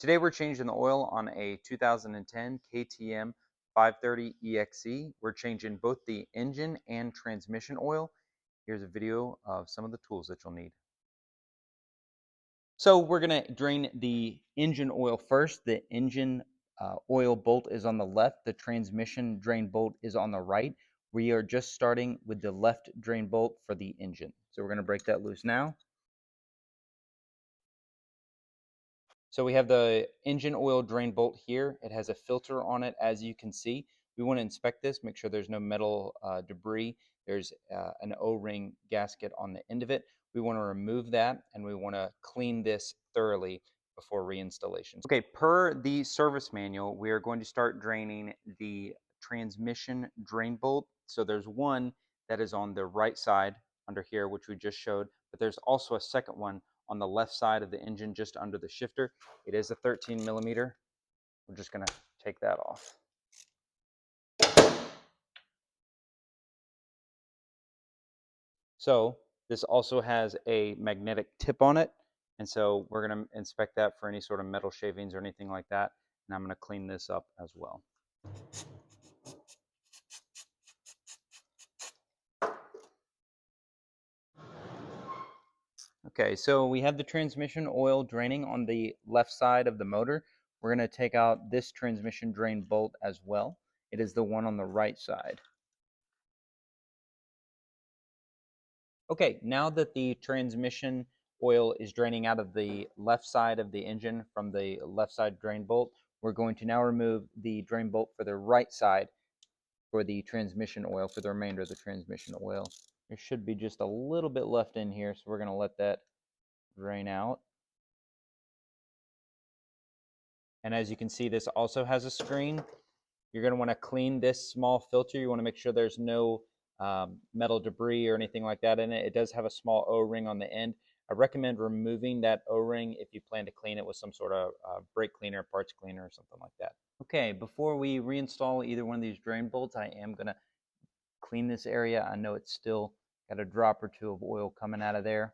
Today we're changing the oil on a 2010 KTM 530 EXC. We're changing both the engine and transmission oil. Here's a video of some of the tools that you'll need. So we're going to drain the engine oil first. The engine oil bolt is on the left. The transmission drain bolt is on the right. We are just starting with the left drain bolt for the engine. So we're going to break that loose now. So we have the engine oil drain bolt here. It has a filter on it, as you can see. We want to inspect this, make sure there's no metal debris. There's an O-ring gasket on the end of it. We want to remove that, and we want to clean this thoroughly before reinstallation. Okay, per the service manual, we are going to start draining the transmission drain bolt. So there's one that is on the right side under here, which we just showed, but there's also a second one on the left side of the engine just under the shifter. It is a 13 millimeter. We're just going to take that off. So this also has a magnetic tip on it, and so we're going to inspect that for any sort of metal shavings or anything like that, and I'm going to clean this up as well. Okay, so we have the transmission oil draining on the left side of the motor. We're going to take out this transmission drain bolt as well. It is the one on the right side. Okay, now that the transmission oil is draining out of the left side of the engine from the left side drain bolt, we're going to now remove the drain bolt for the right side for the transmission oil, for the remainder of the transmission oil. There should be just a little bit left in here, so we're going to let that drain out. And as you can see, this also has a screen. You're going to want to clean this small filter. You want to make sure there's no metal debris or anything like that in it. It does have a small O-ring on the end. I recommend removing that O-ring if you plan to clean it with some sort of brake cleaner, parts cleaner, or something like that. Okay, before we reinstall either one of these drain bolts, I am going to clean this area. I know it's still got a drop or two of oil coming out of there,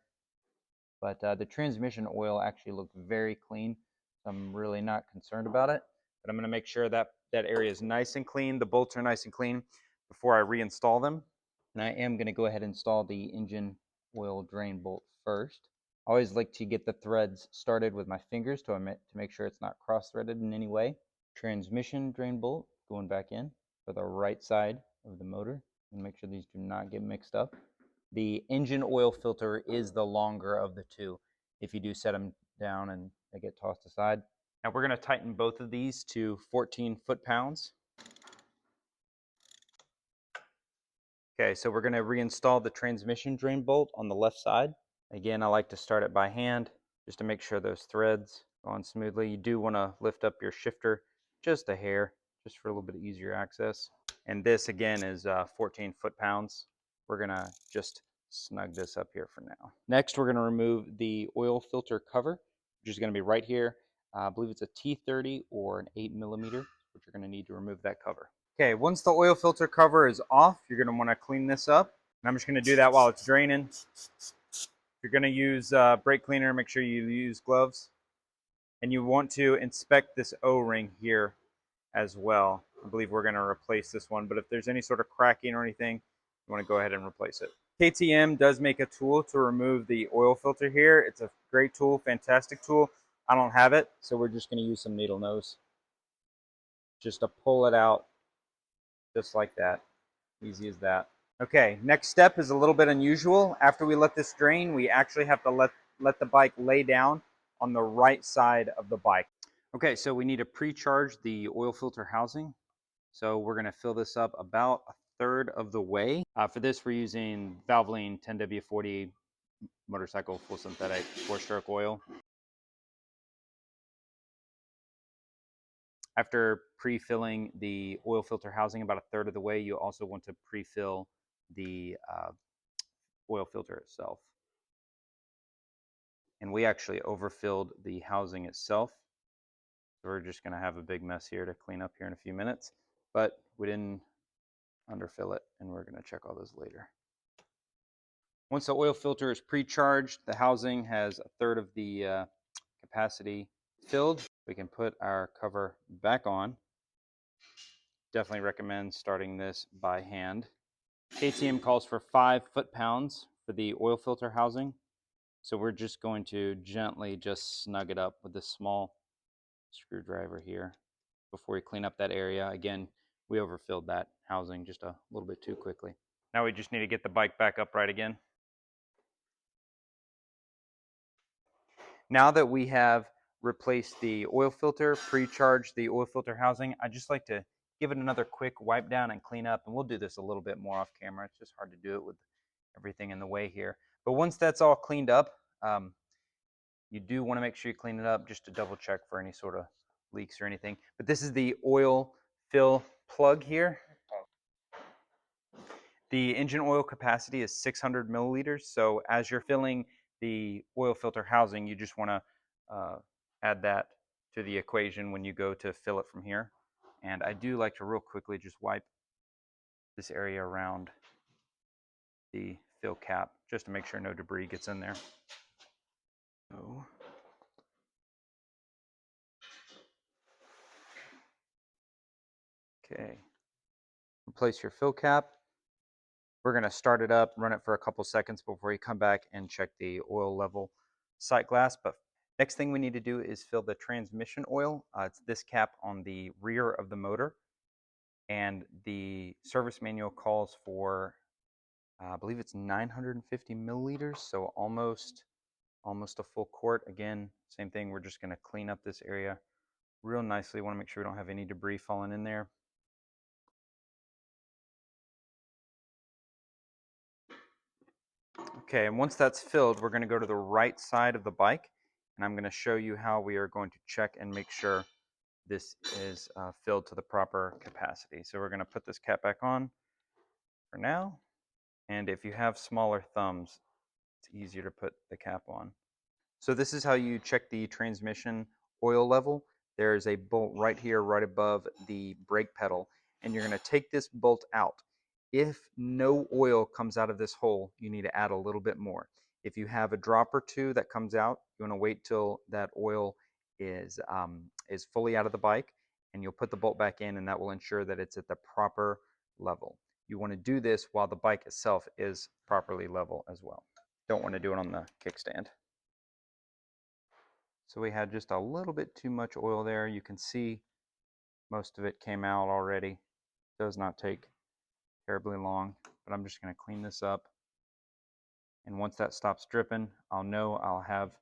but the transmission oil actually looked very clean. So I'm really not concerned about it, but I'm going to make sure that that area is nice and clean. The bolts are nice and clean before I reinstall them. And I am going to go ahead and install the engine oil drain bolt first. I always like to get the threads started with my fingers to make sure it's not cross-threaded in any way. Transmission drain bolt going back in for the right side of the motor, and make sure these do not get mixed up. The engine oil filter is the longer of the two if you do set them down and they get tossed aside. Now we're going to tighten both of these to 14 foot-pounds. Okay, so we're going to reinstall the transmission drain bolt on the left side. Again, I like to start it by hand just to make sure those threads go on smoothly. You do want to lift up your shifter just a hair, just for a little bit easier access. And this again is 14 foot-pounds. We're going to just snug this up here for now. Next, we're going to remove the oil filter cover, which is going to be right here. I believe it's a T30 or an 8 millimeter, which you're going to need to remove that cover. Okay, once the oil filter cover is off, you're going to want to clean this up. And I'm just going to do that while it's draining. If you're going to use brake cleaner, make sure you use gloves. And you want to inspect this O-ring here as well. I believe we're going to replace this one, but if there's any sort of cracking or anything, you want to go ahead and replace it. KTM does make a tool to remove the oil filter here. It's a great tool, fantastic tool. I don't have it, so we're just going to use some needle nose just to pull it out just like that. Easy as that. Okay, next step is a little bit unusual. After we let this drain, we actually have to let the bike lay down on the right side of the bike. Okay, so we need to pre-charge the oil filter housing. So we're going to fill this up about a third of the way. For this, we're using Valvoline 10W40 motorcycle full synthetic 4-stroke oil. After pre-filling the oil filter housing about a third of the way, you also want to pre-fill the oil filter itself. And we actually overfilled the housing itself. So we're just going to have a big mess here to clean up here in a few minutes. But we didn't underfill it, and we're going to check all those later. Once the oil filter is pre-charged, the housing has a third of the capacity filled. We can put our cover back on. Definitely recommend starting this by hand. KTM calls for 5 foot-pounds for the oil filter housing. So we're just going to gently just snug it up with this small screwdriver here before we clean up that area. Again, we overfilled that housing just a little bit too quickly. Now we just need to get the bike back upright again. Now that we have replaced the oil filter, pre-charged the oil filter housing, I just like to give it another quick wipe down and clean up. And we'll do this a little bit more off camera. It's just hard to do it with everything in the way here. But once that's all cleaned up, you do want to make sure you clean it up just to double check for any sort of leaks or anything. But this is the oil fill plug here. The engine oil capacity is 600 milliliters. So as you're filling the oil filter housing, you just want to add that to the equation when you go to fill it from here. And I do like to real quickly just wipe this area around the fill cap just to make sure no debris gets in there. So, okay, replace your fill cap. We're going to start it up, run it for a couple seconds before you come back and check the oil level sight glass. But next thing we need to do is fill the transmission oil. It's this cap on the rear of the motor. And the service manual calls for, I believe it's 950 milliliters, so almost a full quart. Again, same thing, we're just going to clean up this area real nicely. Want to make sure we don't have any debris falling in there. Okay, and once that's filled, we're going to go to the right side of the bike, and I'm going to show you how we are going to check and make sure this is filled to the proper capacity. So we're going to put this cap back on for now, and if you have smaller thumbs, it's easier to put the cap on. So this is how you check the transmission oil level. There's a bolt right here, right above the brake pedal, and you're going to take this bolt out. If no oil comes out of this hole, you need to add a little bit more. If you have a drop or two that comes out, you want to wait till that oil is fully out of the bike, and you'll put the bolt back in, and that will ensure that it's at the proper level. You want to do this while the bike itself is properly level as well. Don't want to do it on the kickstand. So we had just a little bit too much oil there. You can see most of it came out already. It does not take terribly long, but I'm just going to clean this up. And once that stops dripping, I'll know I'll have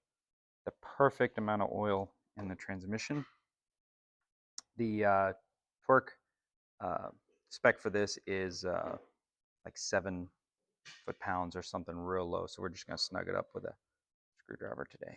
the perfect amount of oil in the transmission. The torque spec for this is like 7 foot-pounds or something real low. So we're just going to snug it up with a screwdriver today.